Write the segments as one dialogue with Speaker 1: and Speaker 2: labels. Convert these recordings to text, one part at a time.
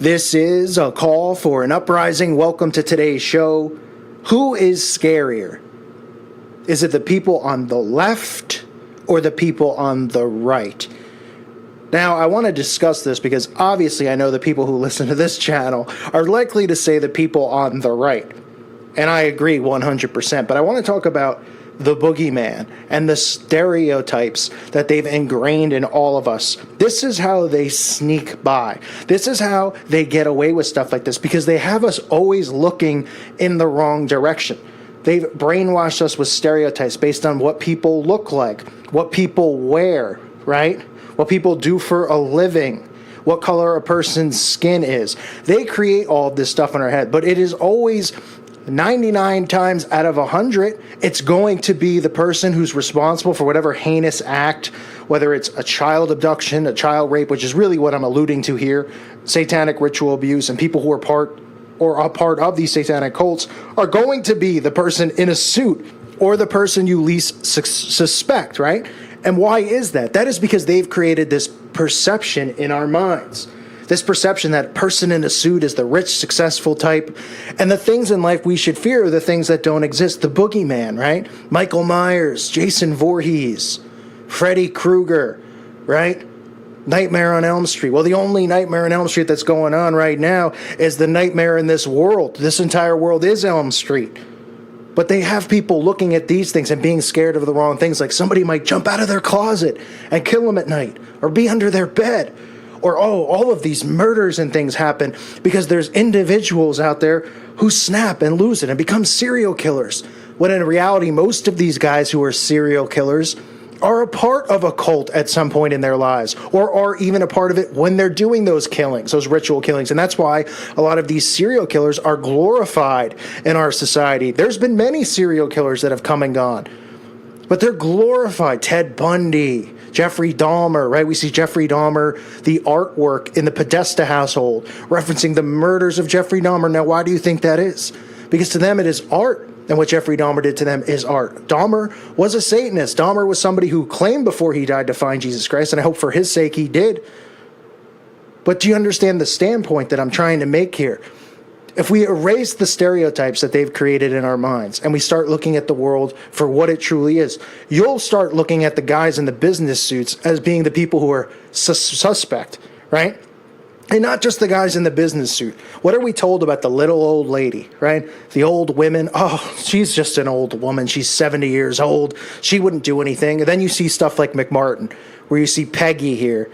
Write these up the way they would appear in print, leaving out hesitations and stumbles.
Speaker 1: This is a call for an uprising. Welcome to today's show. Who is scarier? Is it the people on the left or the people on the right? Now, I want to discuss this because obviously I know the people who listen to this channel are likely to say the people on the right. And I agree 100%. But I want to talk about the boogeyman and the stereotypes that they've ingrained in all of us. This is how they sneak by. This is how they get away with stuff like this, because they have us always looking in the wrong direction. They've brainwashed us with stereotypes based on what people look like, what people wear, right? What people do for a living, what color a person's skin is. They create all of this stuff in our head, but it is always 99 times out of 100, it's going to be the person who's responsible for whatever heinous act, whether it's a child abduction, a child rape, which is really what I'm alluding to here, satanic ritual abuse, and people who are part or a part of these satanic cults are going to be the person in a suit or the person you least suspect, right? And why is that? That is because they've created this perception in our minds. This perception that person in a suit is the rich, successful type. And the things in life we should fear are the things that don't exist. The boogeyman, right? Michael Myers, Jason Voorhees, Freddy Krueger, right? Nightmare on Elm Street. Well, the only Nightmare on Elm Street that's going on right now is the nightmare in this world. This entire world is Elm Street. But they have people looking at these things and being scared of the wrong things. Like somebody might jump out of their closet and kill them at night or be under their bed. Or, all of these murders and things happen because there's individuals out there who snap and lose it and become serial killers. When in reality, most of these guys who are serial killers are a part of a cult at some point in their lives, or are even a part of it when they're doing those killings, those ritual killings. And that's why a lot of these serial killers are glorified in our society. There's been many serial killers that have come and gone, but they're glorified. Ted Bundy, Jeffrey Dahmer, right? We see Jeffrey Dahmer, the artwork in the Podesta household, referencing the murders of Jeffrey Dahmer. Now, why do you think that is? Because to them it is art, and what Jeffrey Dahmer did to them is art. Dahmer was a Satanist. Dahmer was somebody who claimed before he died to find Jesus Christ, and I hope for his sake he did. But do you understand the standpoint that I'm trying to make here? If we erase the stereotypes that they've created in our minds and we start looking at the world for what it truly is, you'll start looking at the guys in the business suits as being the people who are suspect, right? And not just the guys in the business suit. What are we told about the little old lady, right? The old women, she's just an old woman. She's 70 years old. She wouldn't do anything. And then you see stuff like McMartin, where you see Peggy here.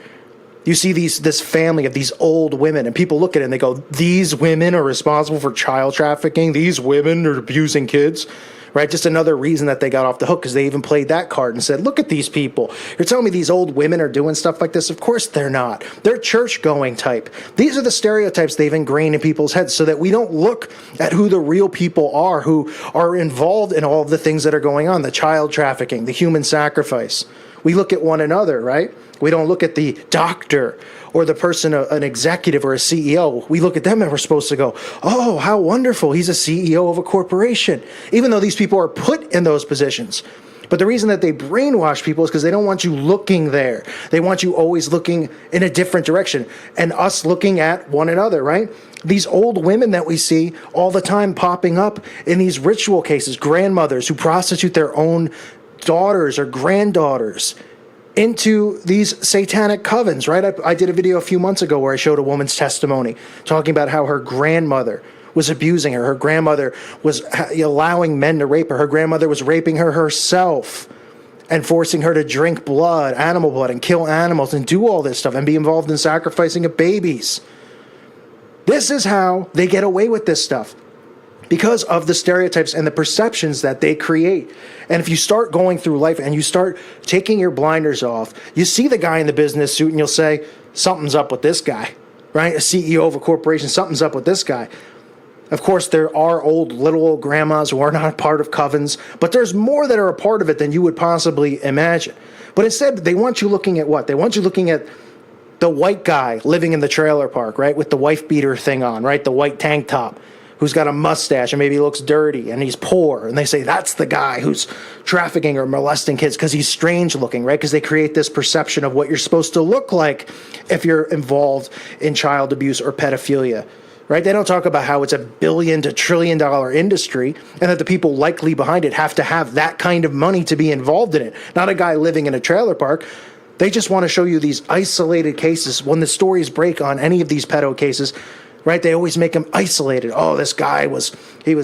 Speaker 1: You see this family of these old women, and people look at it and they go, these women are responsible for child trafficking. These women are abusing kids, right? Just another reason that they got off the hook, because they even played that card and said, look at these people. You're telling me these old women are doing stuff like this? Of course they're not. They're church-going type. These are the stereotypes they've ingrained in people's heads so that we don't look at who the real people are who are involved in all of the things that are going on, the child trafficking, the human sacrifice. We look at one another, right? We don't look at the doctor or the person, an executive or a CEO. We look at them and we're supposed to go, oh, how wonderful. He's a CEO of a corporation, even though these people are put in those positions. But the reason that they brainwash people is because they don't want you looking there. They want you always looking in a different direction, and us looking at one another, right? These old women that we see all the time popping up in these ritual cases, grandmothers who prostitute their own daughters or granddaughters into these satanic covens, right? I did a video a few months ago where I showed a woman's testimony talking about how her grandmother was abusing her. Her grandmother was allowing men to rape her. Her grandmother was raping her herself and forcing her to drink blood, animal blood, and kill animals and do all this stuff and be involved in sacrificing of babies. This is how they get away with this stuff, because of the stereotypes and the perceptions that they create. And if you start going through life and you start taking your blinders off, you see the guy in the business suit and you'll say, something's up with this guy, right? A CEO of a corporation, something's up with this guy. Of course, there are little old grandmas who are not part of covens, but there's more that are a part of it than you would possibly imagine. But instead, they want you looking at what? They want you looking at the white guy living in the trailer park, right? With the wife beater thing on, right? The white tank top. who's got a mustache and maybe looks dirty and he's poor. And they say that's the guy who's trafficking or molesting kids because he's strange looking, right? Because they create this perception of what you're supposed to look like if you're involved in child abuse or pedophilia, right? They don't talk about how it's $1 billion to $1 trillion industry and that the people likely behind it have to have that kind of money to be involved in it. Not a guy living in a trailer park. They just want to show you these isolated cases. When the stories break on any of these pedo cases, right, they always make them isolated. Oh, this guy was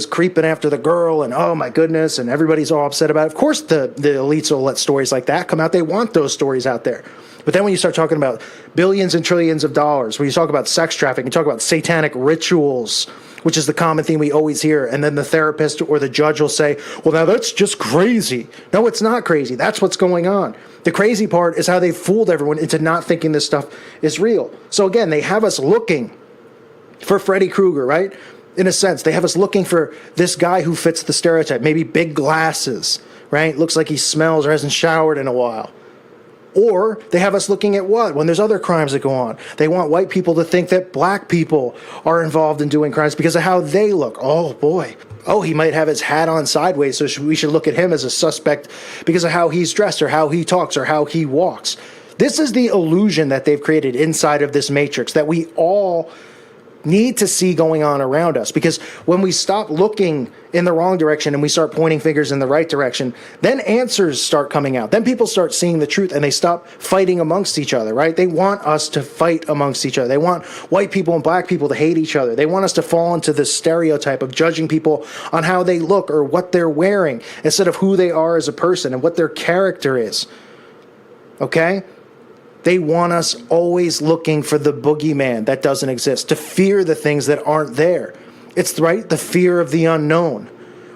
Speaker 1: creeping after the girl, and oh my goodness, and everybody's all upset about it. Of course the elites will let stories like that come out. They want those stories out there. But then when you start talking about billions and trillions of dollars, when you talk about sex trafficking, you talk about satanic rituals, which is the common theme we always hear, and then the therapist or the judge will say, well, now that's just crazy. No, it's not crazy. That's what's going on. The crazy part is how they fooled everyone into not thinking this stuff is real. So again, they have us looking for Freddy Krueger, right? In a sense, they have us looking for this guy who fits the stereotype. Maybe big glasses, right? Looks like he smells or hasn't showered in a while. Or they have us looking at what? When there's other crimes that go on. They want white people to think that black people are involved in doing crimes because of how they look. Oh, boy. Oh, he might have his hat on sideways, so we should look at him as a suspect because of how he's dressed or how he talks or how he walks. This is the illusion that they've created inside of this matrix that we all need to see going on around us, because when we stop looking in the wrong direction and we start pointing fingers in the right direction, then answers start coming out. Then people start seeing the truth and they stop fighting amongst each other, right? They want us to fight amongst each other. They want white people and black people to hate each other. They want us to fall into this stereotype of judging people on how they look or what they're wearing instead of who they are as a person and what their character is. Okay? They want us always looking for the boogeyman that doesn't exist, to fear the things that aren't there. It's right, the fear of the unknown.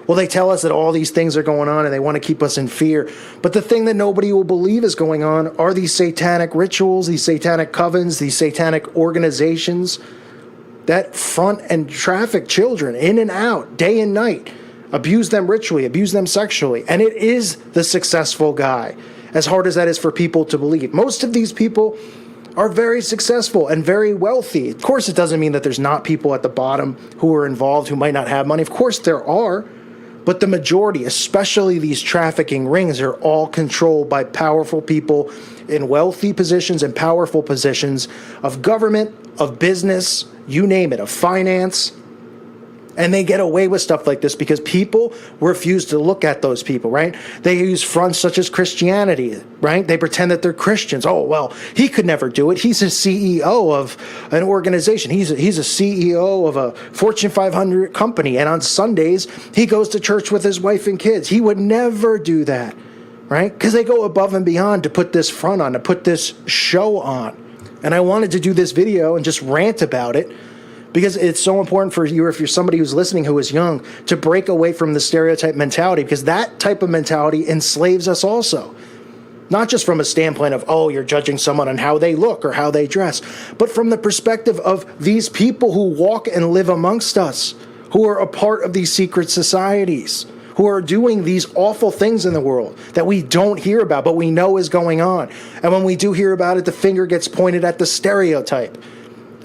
Speaker 1: Well, they tell us that all these things are going on and they want to keep us in fear. But the thing that nobody will believe is going on are these satanic rituals, these satanic covens, these satanic organizations that front and traffic children in and out, day and night, abuse them ritually, abuse them sexually. And it is the successful guy. As hard as that is for people to believe. Most of these people are very successful and very wealthy. Of course, it doesn't mean that there's not people at the bottom who are involved who might not have money. Of course there are. But the majority, especially these trafficking rings, are all controlled by powerful people in wealthy positions and powerful positions of government, of business, you name it, of finance. And they get away with stuff like this because people refuse to look at those people, right? They use fronts such as Christianity, right? They pretend that they're Christians. Oh, well, he could never do it. He's a CEO of an organization. He's a CEO of a Fortune 500 company. And on Sundays, he goes to church with his wife and kids. He would never do that, right? Because they go above and beyond to put this front on, to put this show on. And I wanted to do this video and just rant about it, because it's so important for you, if you're somebody who's listening who is young, to break away from the stereotype mentality, because that type of mentality enslaves us also. Not just from a standpoint of, oh, you're judging someone on how they look or how they dress, but from the perspective of these people who walk and live amongst us, who are a part of these secret societies, who are doing these awful things in the world that we don't hear about, but we know is going on. And when we do hear about it, the finger gets pointed at the stereotype.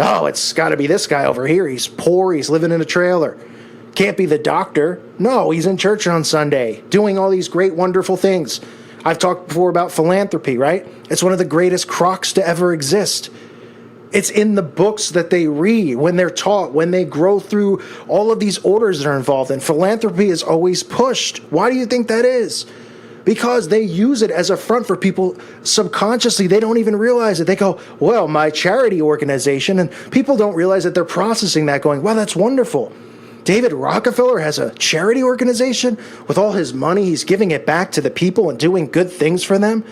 Speaker 1: Oh, it's got to be this guy over here. He's poor. He's living in a trailer. Can't be the doctor. No, he's in church on Sunday doing all these great, wonderful things. I've talked before about philanthropy, right? It's one of the greatest crocs to ever exist. It's in the books that they read, when they're taught, when they grow through all of these orders that are involved in. Philanthropy is always pushed. Why do you think that is? Because they use it as a front for people subconsciously. They don't even realize it. They go, well, my charity organization, and people don't realize that they're processing that going, wow, that's wonderful. David Rockefeller has a charity organization with all his money. He's giving it back to the people and doing good things for them.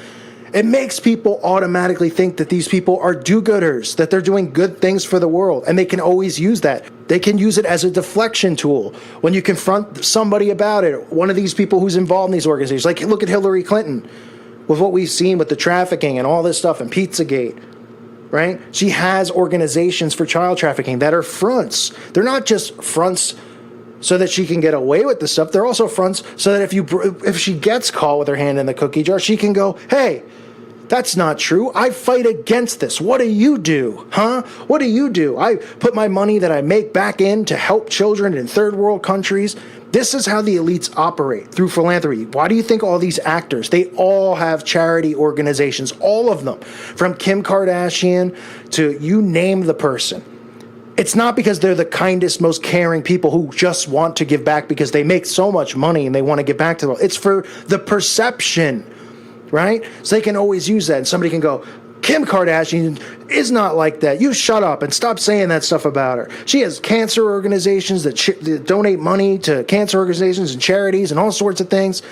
Speaker 1: It makes people automatically think that these people are do-gooders, that they're doing good things for the world, and they can always use that. They can use it as a deflection tool. When you confront somebody about it, one of these people who's involved in these organizations, like look at Hillary Clinton, with what we've seen with the trafficking and all this stuff and Pizzagate, right? She has organizations for child trafficking that are fronts. They're not just fronts so that she can get away with the stuff. They're also fronts so that if she gets caught with her hand in the cookie jar, she can go, hey, That's not true. I fight against this. What do you do? Huh? What do you do? I put my money that I make back in to help children in third world countries. This is how the elites operate, through philanthropy. Why do you think all these actors, they all have charity organizations, all of them, from Kim Kardashian to you name the person. It's not because they're the kindest, most caring people who just want to give back because they make so much money and they want to give back to the world. It's for the perception, right? So they can always use that. And somebody can go, Kim Kardashian is not like that. You shut up and stop saying that stuff about her. She has cancer organizations that donate money to cancer organizations and charities and all sorts of things.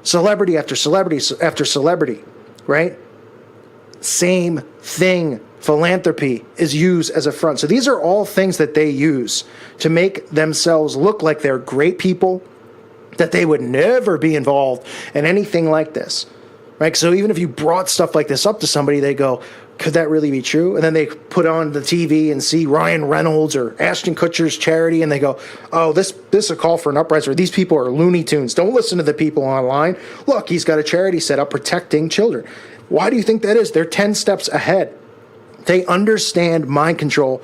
Speaker 1: Celebrity after celebrity after celebrity, right? Same thing. Philanthropy is used as a front. So these are all things that they use to make themselves look like they're great people, that they would never be involved in anything like this. Right? So even if you brought stuff like this up to somebody, they go, could that really be true? And then they put on the TV and see Ryan Reynolds or Ashton Kutcher's charity, and they go, oh, this is a call for an uprising. These people are Looney Tunes. Don't listen to the people online. Look, he's got a charity set up protecting children. Why do you think that is? They're 10 steps ahead. They understand mind control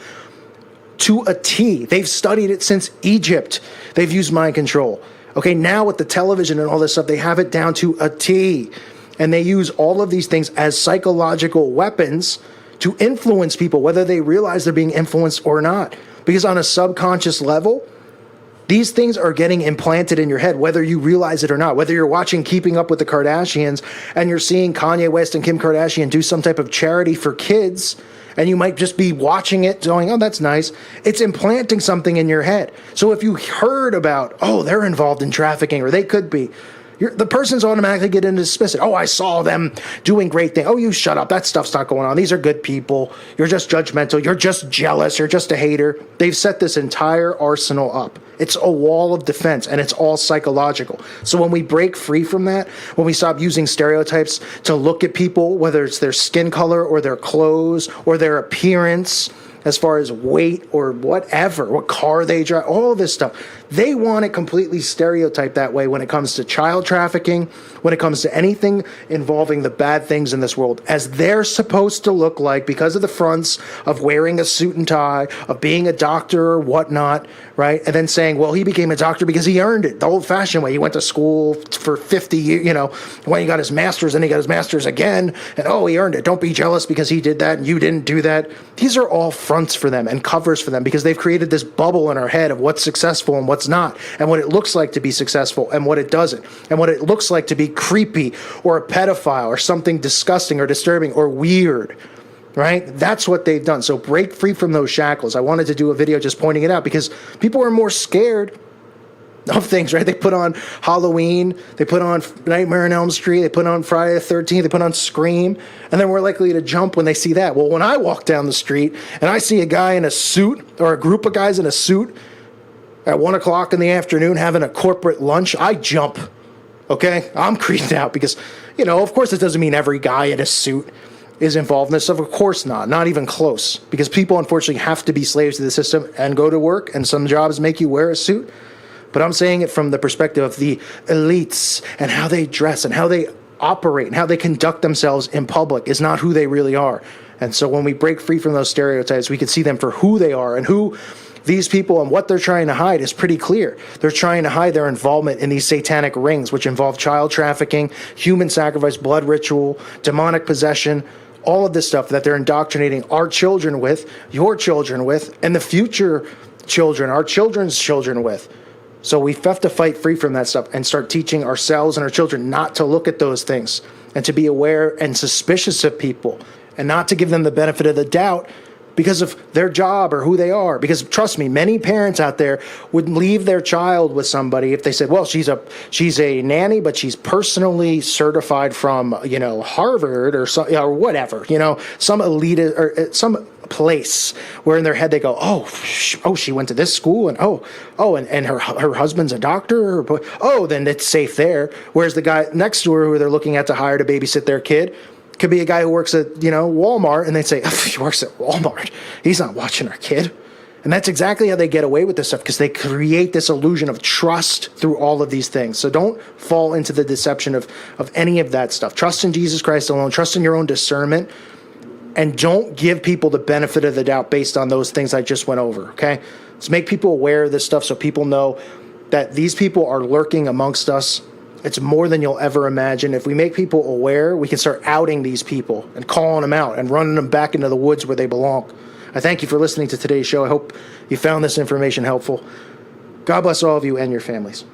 Speaker 1: to a T. They've studied it since Egypt. They've used mind control. Okay, now with the television and all this stuff, they have it down to a T. And they use all of these things as psychological weapons to influence people, whether they realize they're being influenced or not. Because on a subconscious level, these things are getting implanted in your head, whether you realize it or not. Whether you're watching Keeping Up with the Kardashians and you're seeing Kanye West and Kim Kardashian do some type of charity for kids, and you might just be watching it going, oh, that's nice. It's implanting something in your head. So if you heard about, oh, they're involved in trafficking, or they could be, the person's automatically getting dismissive. Oh, I saw them doing great things. Oh, you shut up. That stuff's not going on. These are good people. You're just judgmental. You're just jealous. You're just a hater. They've set this entire arsenal up. It's a wall of defense, and it's all psychological. So when we break free from that, when we stop using stereotypes to look at people, whether it's their skin color or their clothes or their appearance, as far as weight or whatever, what car they drive, all this stuff. They want it completely stereotyped that way when it comes to child trafficking, when it comes to anything involving the bad things in this world, as they're supposed to look like because of the fronts of wearing a suit and tie, of being a doctor or whatnot, right? And then saying, well, he became a doctor because he earned it the old-fashioned way. He went to school for 50 years, when he got his master's, and he got his master's again, and oh, he earned it. Don't be jealous because he did that and you didn't do that. These are all fronts for them and covers for them because they've created this bubble in our head of what's successful and what's not, and what it looks like to be successful and what it doesn't, and what it looks like to be creepy or a pedophile or something disgusting or disturbing or weird, right? That's what they've done. So break free from those shackles. I wanted to do a video just pointing it out because people are more scared of things, right? They put on Halloween, they put on Nightmare on Elm Street, they put on Friday the 13th, they put on Scream, and they're more likely to jump when they see that. Well, when I walk down the street and I see a guy in a suit or a group of guys in a suit at 1 o'clock in the afternoon having a corporate lunch, I jump, okay? I'm creeped out because, of course it doesn't mean every guy in a suit is involved in this stuff. Of course not even close, because people unfortunately have to be slaves to the system and go to work, and some jobs make you wear a suit. But I'm saying it from the perspective of the elites and how they dress and how they operate and how they conduct themselves in public is not who they really are. And so when we break free from those stereotypes, we can see them for who they are, and who these people and what they're trying to hide is pretty clear. They're trying to hide their involvement in these satanic rings, which involve child trafficking, human sacrifice, blood ritual, demonic possession, all of this stuff that they're indoctrinating our children with, your children with, and the future children, our children's children with. So we have to fight free from that stuff and start teaching ourselves and our children not to look at those things and to be aware and suspicious of people and not to give them the benefit of the doubt because of their job or who they are. Because trust me, many parents out there would leave their child with somebody if they said, well, she's a nanny, but she's personally certified from, Harvard or whatever, some elite or some place where in their head they go, oh, she went to this school, and and her husband's a doctor, then it's safe there. Whereas the guy next to her who they're looking at to hire to babysit their kid could be a guy who works at Walmart, and they'd say, he works at Walmart, he's not watching our kid. And that's exactly how they get away with this stuff, because they create this illusion of trust through all of these things. So don't fall into the deception of any of that stuff. Trust in Jesus Christ alone. Trust in your own discernment. And don't give people the benefit of the doubt based on those things I just went over, okay? Let's make people aware of this stuff so people know that these people are lurking amongst us. It's more than you'll ever imagine. If we make people aware, we can start outing these people and calling them out and running them back into the woods where they belong. I thank you for listening to today's show. I hope you found this information helpful. God bless all of you and your families.